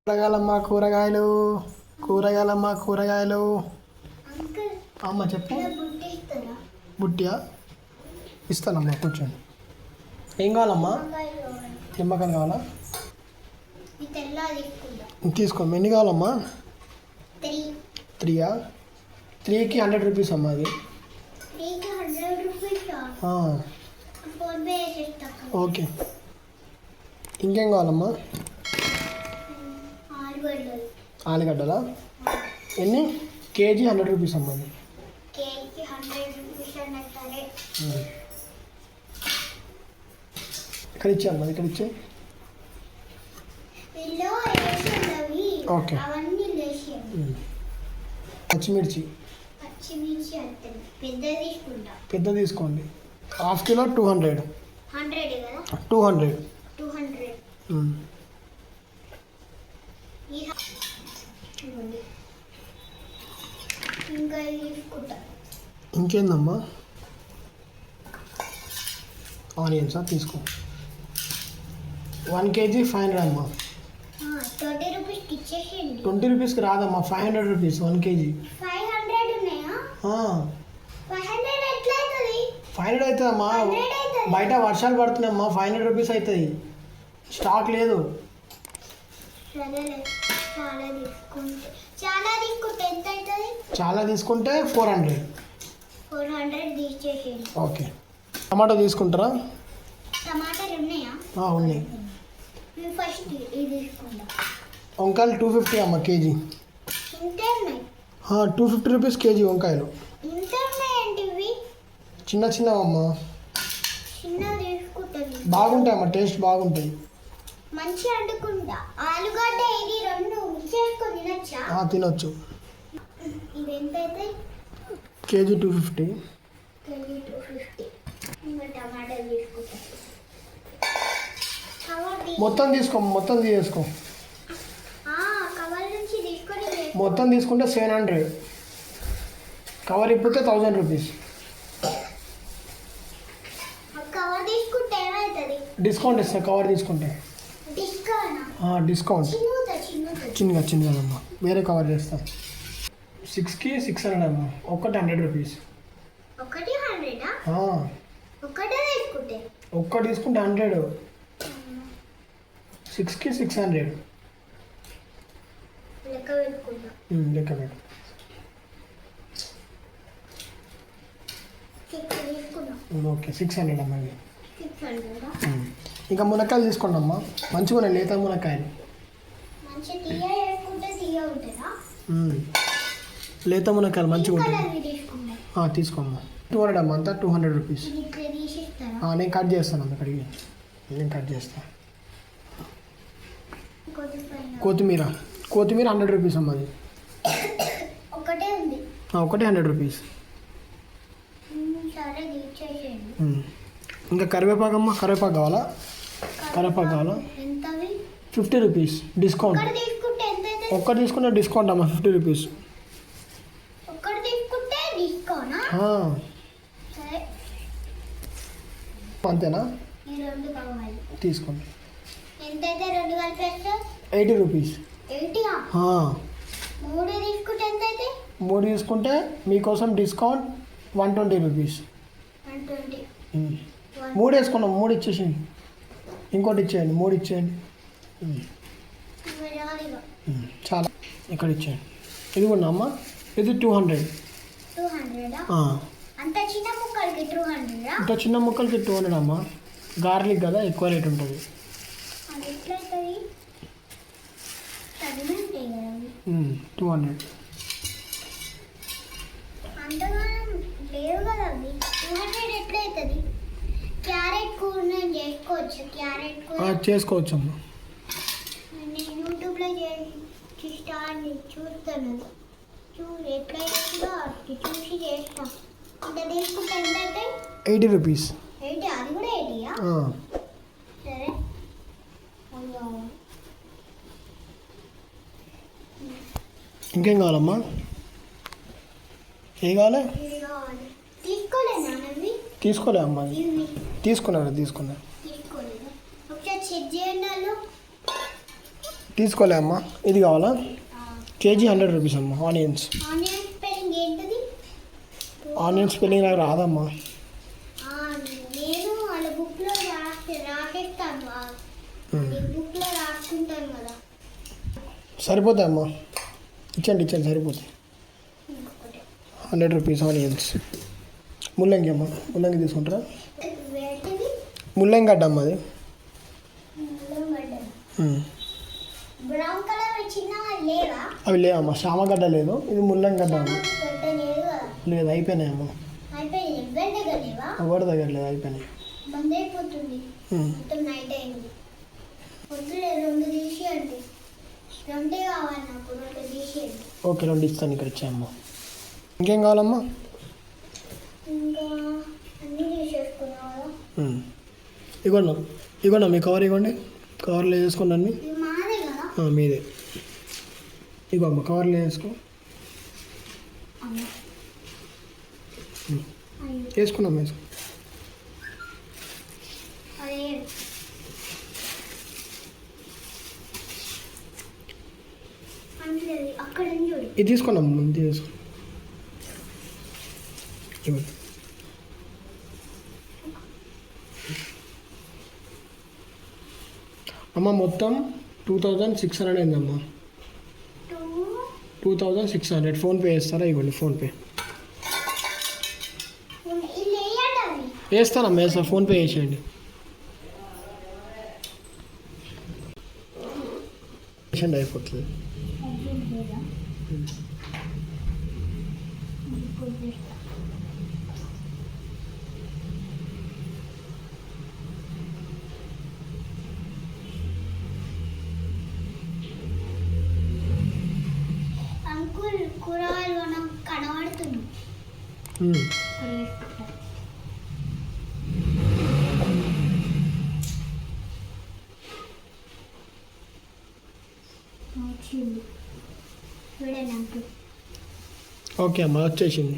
కూరగాయలు అమ్మ చెప్పు. బుట్టియా ఇస్తానమ్మా, కూర్చోండి. ఏం కావాలమ్మా? నిమ్మకాయలు కావాలా? తీసుకోమ్మా. ఎన్ని కావాలమ్మా? 3 3కి 100 రూపీస్ అమ్మా. అది ఓకే. ఇంకేం కావాలమ్మా? ఆలుగడ్డలా? ఎన్ని? కేజీ 100 రూపీస్ అమ్మా. అది ఇక్కడ ఇచ్చామ్మా, ఇక్కడ ఇచ్చే. ఓకే. పచ్చిమిర్చి పెద్ద తీసుకోండి. ½ కిలో 200. 200. ఇంకేందమ్మా? ఆనియన్సా? తీసుకో. 1 కేజీ 500 అమ్మా. 20 రూపీస్కి రాదమ్మా. 500 రూపీస్ 1 కేజీ. 500 అవుతుందమ్మా. బయట వర్షాలు పడుతున్నాయమ్మా. 500 రూపీస్ అవుతుంది. స్టాక్ లేదు. చాలా తీసుకుంటే 400. ఓకే. టమాటో తీసుకుంటారా? ఉన్నాయి. వంకాయలు 250 అమ్మ కేజీ. 250 రూపీస్ కేజీ వంకాయలు. చిన్నవమ్మా. బాగుంటాయమ్మా, టేస్ట్ బాగుంటాయి. తినొచ్చు. కేజీ 250. మొత్తం తీసుకో. మొత్తం తీసేసుకో. మొత్తం తీసుకుంటే 700. కవర్ ఇప్పితే 1000 రూపీస్. డిస్కౌంట్ ఇస్తా కవర్ తీసుకుంటే. డిస్కౌంట్ చిన్నదమ్మా. వేరే కవర్ చేస్తా. 6కి 600 అమ్మా. ఒక్కటి 100 రూపీస్. ఒక్కటి తీసుకుంటే 100. 6కి 600. లెక్క పెట్టు. ఓకే. 600 అమ్మా. ఇంకా మునక్కాయలు తీసుకోండి అమ్మా. మంచిగా ఉన్నాయి లేత మునక్కాయలు. లేత మునక్కాయలు మంచిగా ఉంటాయి. తీసుకోమ్మా. 200 అమ్మా. అంతా 200 రూపీస్. నేను కట్ చేస్తాను అమ్మ. ఇక్కడికి నేను కట్ చేస్తాను. కొత్తిమీర 100 రూపీస్ అమ్మ. అది ఒకటి 100 రూపీస్. ఇంకా కరివేపాకు అమ్మ. కరివేపాకు కావాలా? 50 రూపీస్ డిస్కౌంట్. ఒక్కటి తీసుకుంటే డిస్కౌంట్ అమ్మ. 50 రూపీస్. అంతేనా? తీసుకోండి. 80 రూపీస్. 3 తీసుకుంటే మీకోసం డిస్కౌంట్ 120 రూపీస్. 3 వేసుకున్నాం. 3 ఇచ్చేసేయండి. ఇంకోటి ఇచ్చేయండి. 3 ఇచ్చేయండి. చాలా. ఇక్కడ ఇచ్చేయండి. ఇది కూడా అమ్మా. ఇది 200. ఇంత చిన్న ముక్కలకి 200 అమ్మా. గార్లిక్ కదా, ఎక్కువ రేట్ ఉంటుంది. 200. చేసుకోవచ్చు అమ్మా. చూసి 80 రూపీస్. ఇంకేం కావాలమ్మా? ఏం కావాలి? తీసుకోలే అమ్మా. తీసుకున్నా. తీసుకోలే అమ్మా, ఇది కావాలా? కేజీ 100 రూపీస్ అమ్మా. ఆనియన్స్. ఆనియన్ స్పెల్లింగ్ నాకు రాదమ్మా. సరిపోతాయి అమ్మా, ఇచ్చండి సరిపోతాయి. 100 రూపీస్ ఆనియన్స్. ముల్లంగి అమ్మా, ముల్లంగి తీసుకుంటారా? ముల్లంగి గడ్డ అమ్మ అది. అవి లేవమ్మా, శామగడ్డ లేదు, ఇది ముల్లంగి గడ్డ లేదు. అయిపోయినాయమ్మా, ఎవరి దగ్గర లేదు, అయిపోయినాయి. ఓకే, 2 ఇస్తాను, ఇక్కడ ఇచ్చాయమ్మా. ఇంకేం కావాలమ్మా? ఇవ్వండి మీ కవర్ ఇవ్వండి. కవర్లో వేసుకోండి అన్ని. మీదే. ఇగో అమ్మ, కవర్లో వేసుకో. వేసుకున్నాం. ఇది తీసుకున్నాం, ఇది తీసుకో. ఇవ్వండి. అమ్మ మొత్తం 2600 అయిందమ్మా. 2600. ఫోన్పే చేస్తారా? ఇవ్వండి ఫోన్పే. వేస్తానమ్మా, వేస్తా. ఫోన్పే చేసేయండి. అయిపోతుంది. కూరగాయలు మనం కనబడుతుంది. ఓకే అమ్మా, వచ్చేసింది.